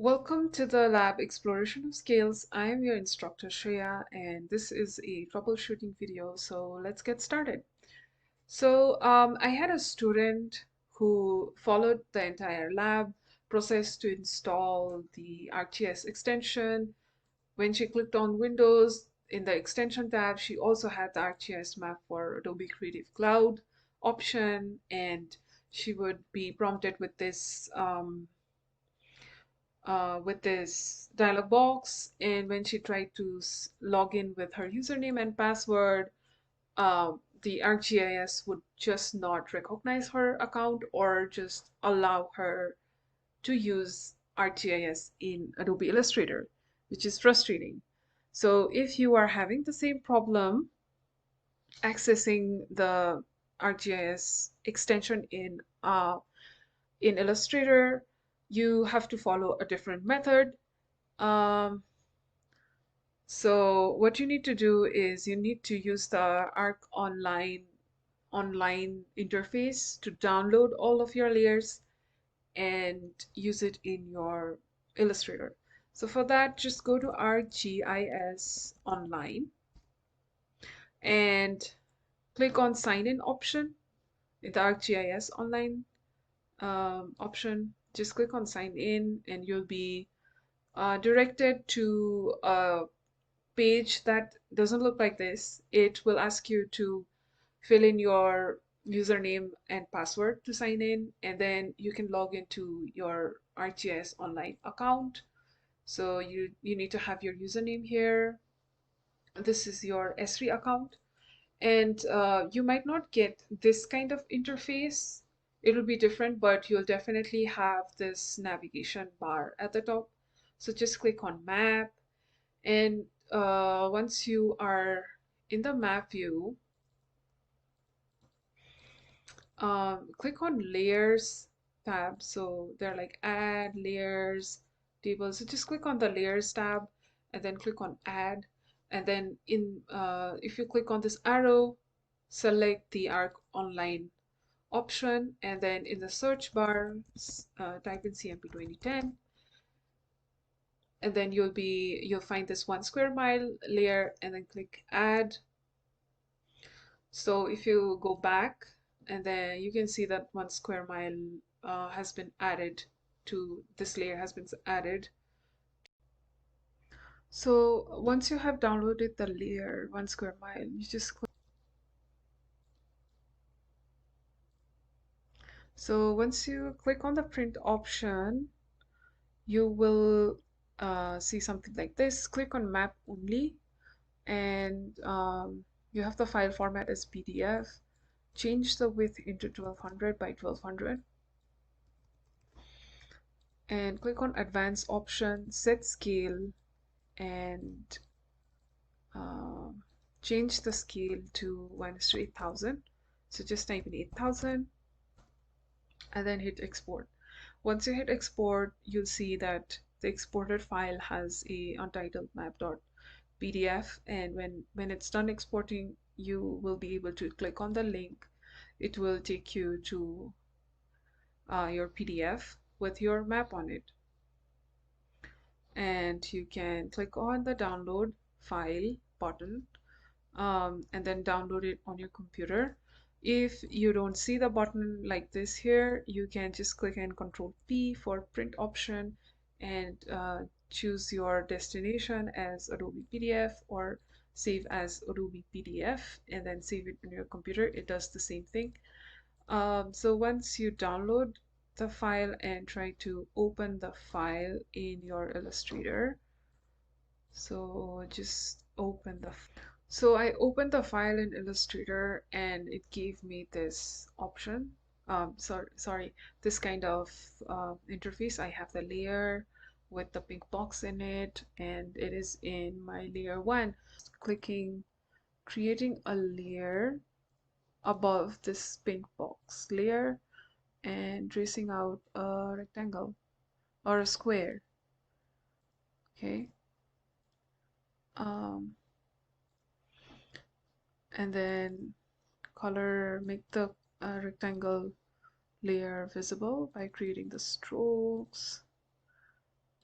Welcome to the lab Exploration of Scales. I am your instructor Shreya, and this is a troubleshooting video, so let's get started. I had a student who followed the entire lab process to install the ArcGIS extension. When she clicked on Windows in the extension tab, she also had the ArcGIS map for Adobe Creative Cloud option, and she would be prompted with this dialog box. And when she tried to log in with her username and password, the ArcGIS would just not recognize her account or just allow her to use ArcGIS in Adobe Illustrator, which is frustrating. So if you are having the same problem accessing the ArcGIS extension in Illustrator, you have to follow a different method. Um, so what you need to do is you need to use the Arc online interface to download all of your layers and use it in your Illustrator. So for that, just go to ArcGIS Online and click on Sign In option in the ArcGIS Online option. Just click on Sign In and you'll be directed to a page that doesn't look like this. It will ask you to fill in your username and password to sign in, and then you can log into your ArcGIS online account. So you need to have your username here. This is your S3 account, and you might not get this kind of interface. It'll be different, but you'll definitely have this navigation bar at the top. So just click on Map, and once you are in the map view, click on Layers tab. So they're like Add, Layers, Tables. So just click on the Layers tab and then click on Add. And then if you click on this arrow, select the Arc Online option, and then in the search bar, type in CMP 2010, and then you'll find this 1 square mile layer, and then click Add. So if you go back, and then you can see that 1 square mile has been added to this layer has been added. So once you have downloaded the layer 1 square mile, you just click. So once you click on the print option, you will see something like this. Click on map only, and you have the file format as PDF. Change the width into 1200 by 1200. And click on advanced option, set scale, and uh, change the scale to 1:8000. So just type in 8000 and then hit export. Once you hit export, you'll see that the exported file has a untitled map.pdf, and when it's done exporting, you will be able to click on the link. It will take you to your PDF with your map on it. And you can click on the download file button, and then download it on your computer. If you don't see the button like this here, you can just click and Control P for print option, and choose your destination as Adobe PDF or save as Adobe PDF, and then save it on your computer. It does the same thing. So once you download the file and try to open the file in your Illustrator, so just open the so I opened the file in Illustrator and it gave me this option. Sorry, this kind of interface. I have the layer with the pink box in it, and it is in my layer 1. Clicking, creating a layer above this pink box layer and tracing out a rectangle or a square. Okay. Um, and then make the rectangle layer visible by creating the strokes,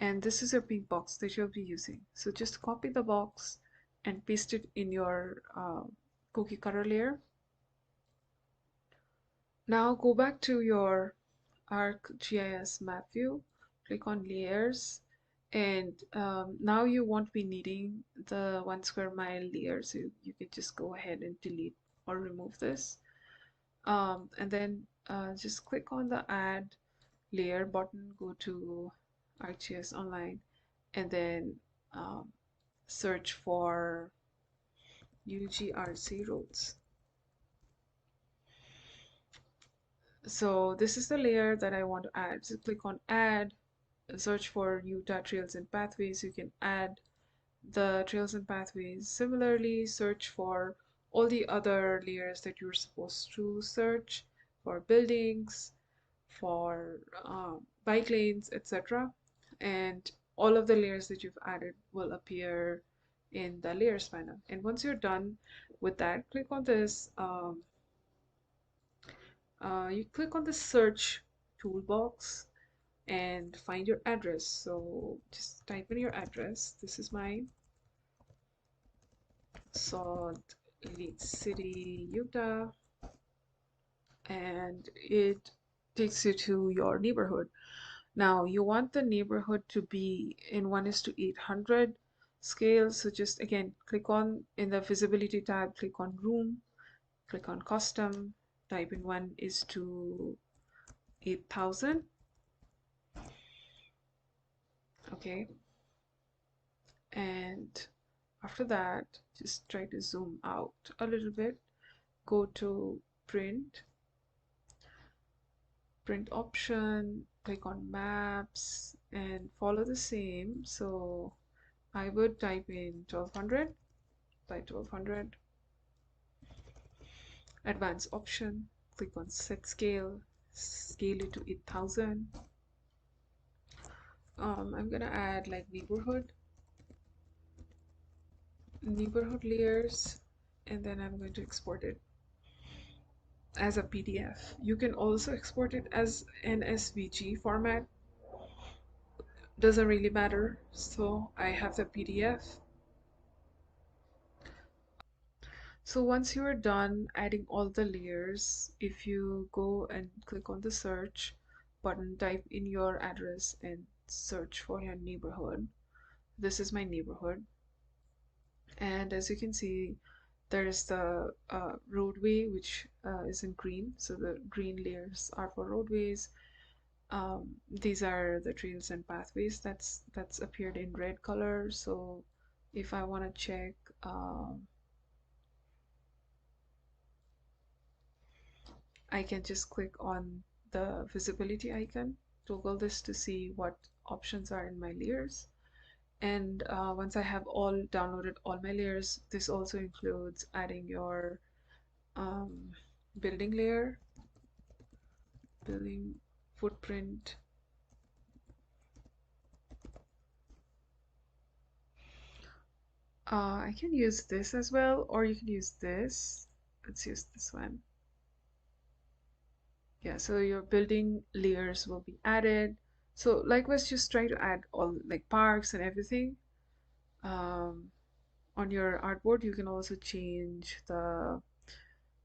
and this is your pink box that you'll be using. So just copy the box and paste it in your cookie cutter layer. Now go back to your ArcGIS map view, click on layers, and now you won't be needing the 1 square mile layer, so you can just go ahead and delete or remove this. And then just click on the add layer button, go to ArcGIS Online, and then um, search for UGRC roads. So this is the layer that I want to add. So click on add, search for Utah trails and pathways. You can add the trails and pathways. Similarly, search for all the other layers that you're supposed to search for buildings, for bike lanes, etc. And all of the layers that you've added will appear in the layers panel. And once you're done with that, click on this. You click on the search toolbox and find your address. So just type in your address. This is mine, Salt Lake City, Utah, and it takes you to your neighborhood. Now you want the neighborhood to be in 1:800 scale. So just again, click on in the visibility tab, click on room, click on custom, type in 1:8000. Okay, and after that, just try to zoom out a little bit, go to print, print option, click on maps, and follow the same. So I would type in 1200, type 1200, advanced option, click on set scale, scale it to 8000. I'm gonna add like neighborhood layers, and then I'm going to export it as a PDF. You can also export it as an SVG format, doesn't really matter. So I have the PDF. So once you are done adding all the layers, if you go and click on the search button, type in your address and search for your neighborhood. This is my neighborhood, and as you can see, there's the roadway, which is in green. So the green layers are for roadways. These are the trails and pathways that's appeared in red color. So if I want to check, I can just click on the visibility icon, toggle this to see what options are in my layers. And once I have all downloaded all my layers, this also includes adding your um, building layer, building footprint. I can use this as well, or you can use this. Let's use this one. Yeah, so your building layers will be added. So likewise, just try to add all like parks and everything. Um, on your artboard, you can also change the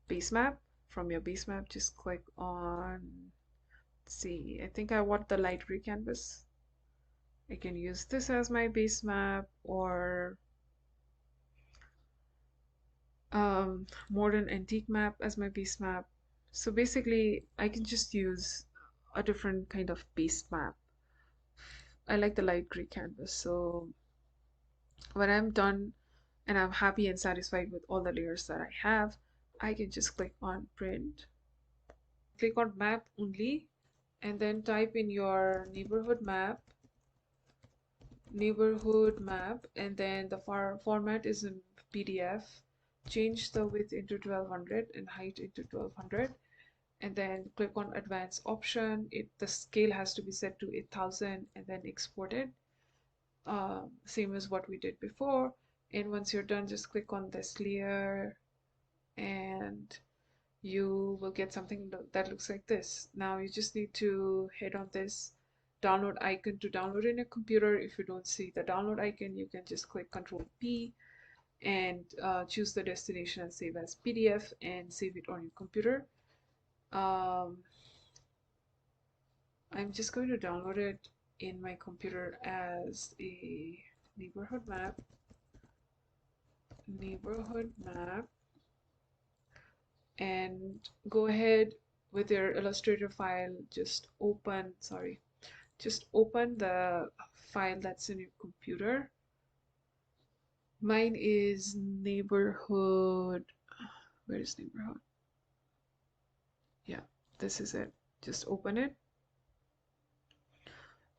base map. From your base map, just click on, let's see, I think I want the light gray canvas. I can use this as my base map, or modern antique map as my base map. So basically, I can just use a different kind of base map. I like the light gray canvas. So when I'm done and I'm happy and satisfied with all the layers that I have, I can just click on print, click on map only, and then type in your neighborhood map, and then the format is in PDF. Change the width into 1200 and height into 1200, and then click on advanced option. The scale has to be set to 8000, and then export it, same as what we did before. And once you're done, just click on this layer, and you will get something that looks like this. Now you just need to hit on this download icon to download in your computer. If you don't see the download icon, you can just click Control P and choose the destination and save as PDF and save it on your computer. I'm just going to download it in my computer as a neighborhood map. And go ahead with your Illustrator file, just open the file that's in your computer. Mine is neighborhood. Where is neighborhood? Yeah, this is it. Just open it.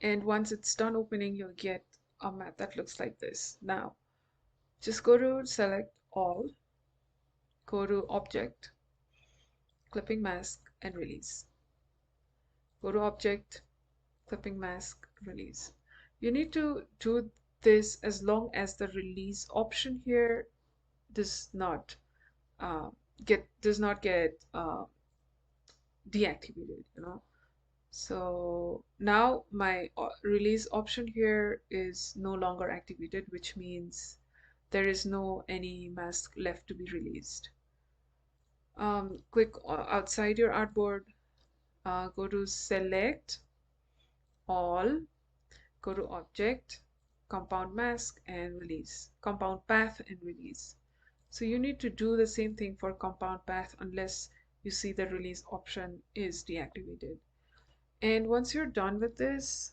And once it's done opening, you'll get a map that looks like this. Now, just go to select all, go to object, clipping mask, and release. Go to object, clipping mask, release. You need to do this as long as the release option here does not get deactivated, you know. So now my release option here is no longer activated, which means there is no any mask left to be released. Click outside your artboard, go to select all, go to object, compound mask and release, compound path and release. So you need to do the same thing for compound path unless you see the release option is deactivated. And once you're done with this,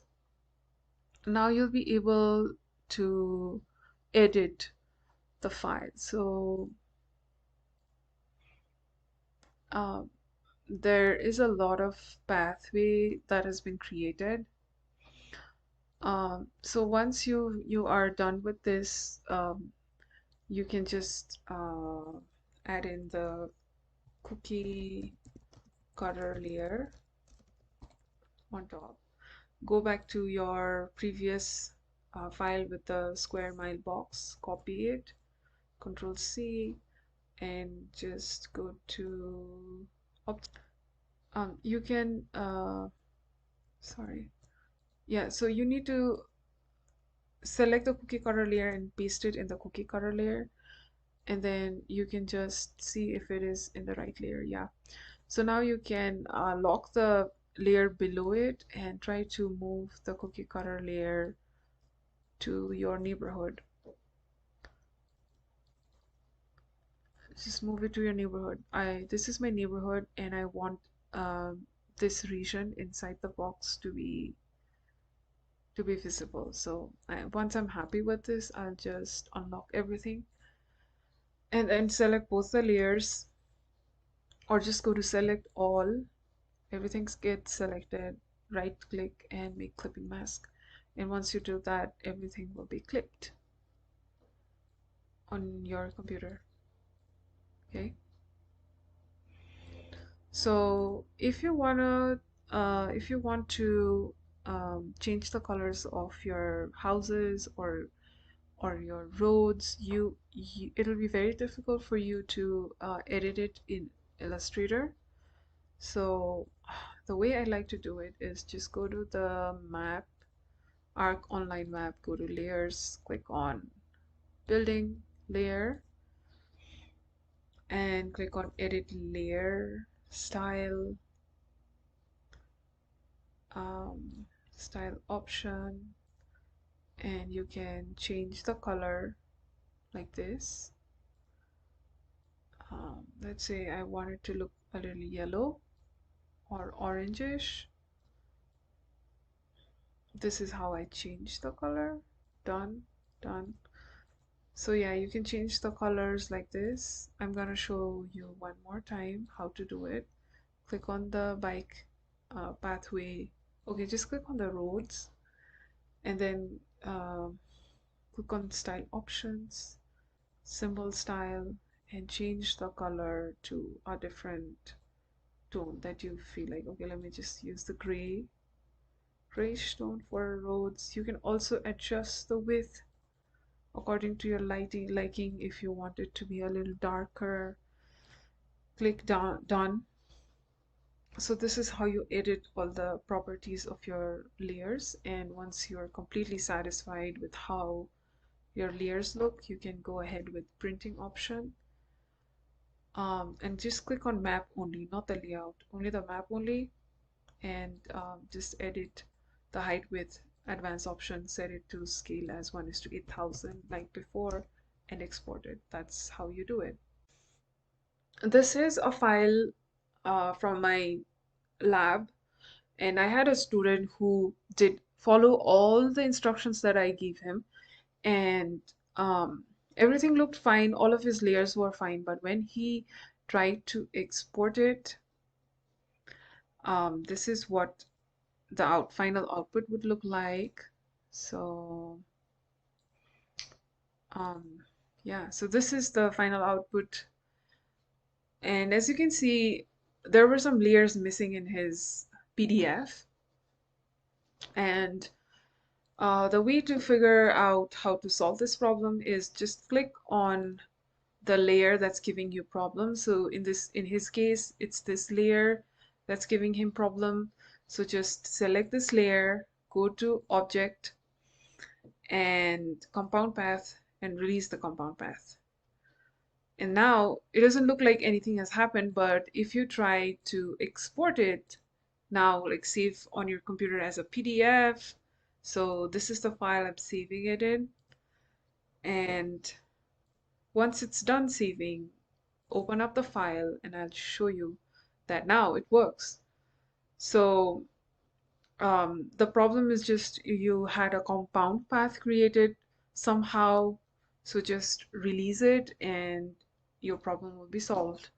now you'll be able to edit the file. So there is a lot of pathway that has been created. So once you are done with this, you can just add in the cookie cutter layer on top. Go back to your previous file with the square mile box, copy it, Control C, and just go to you can sorry, yeah, so you need to select the cookie cutter layer and paste it in the cookie cutter layer, and then you can just see if it is in the right layer. Yeah, so now you can lock the layer below it and try to move the cookie cutter layer to your neighborhood. Just move it to your neighborhood. This is my neighborhood and I want this region inside the box to be visible. So once I'm happy with this, I'll just unlock everything and then select both the layers, or just go to select all. Everything gets selected, right click and make clipping mask. And once you do that, everything will be clipped on your computer. Okay. So if you want to change the colors of your houses or your roads, it'll be very difficult for you to edit it in Illustrator. So the way I like to do it is just go to the map, Arc Online Map, go to layers, click on building layer, and click on edit layer style, style option, and you can change the color like this. Let's say I want it to look a little yellow or orangish. This is how I change the color. Done. So yeah, you can change the colors like this. I'm gonna show you one more time how to do it. Click on the bike pathway. Okay, just click on the roads and then click on style options, symbol style, and change the color to a different tone that you feel like. Okay, let me just use the grayish tone for roads. You can also adjust the width according to your liking. If you want it to be a little darker, click done. So this is how you edit all the properties of your layers, and once you're completely satisfied with how your layers look, you can go ahead with printing option, and just click on map only, not the layout, only the map only, and just edit the height width advanced option, set it to scale as 1:8,000 like before, and export it. That's how you do it. This is a file from my lab, and I had a student who did follow all the instructions that I gave him, and everything looked fine. All of his layers were fine, but when he tried to export it, this is what the final output would look like. So um, yeah, so this is the final output, and as you can see, there were some layers missing in his PDF, and the way to figure out how to solve this problem is just click on the layer that's giving you problem. So in his case, it's this layer that's giving him problem. So just select this layer, go to object and compound path, and release the compound path. And now it doesn't look like anything has happened, but if you try to export it now, like save on your computer as a PDF, so this is the file I'm saving it in. And once it's done saving, open up the file and I'll show you that now it works. So the problem is just you had a compound path created somehow, so just release it and your problem will be solved.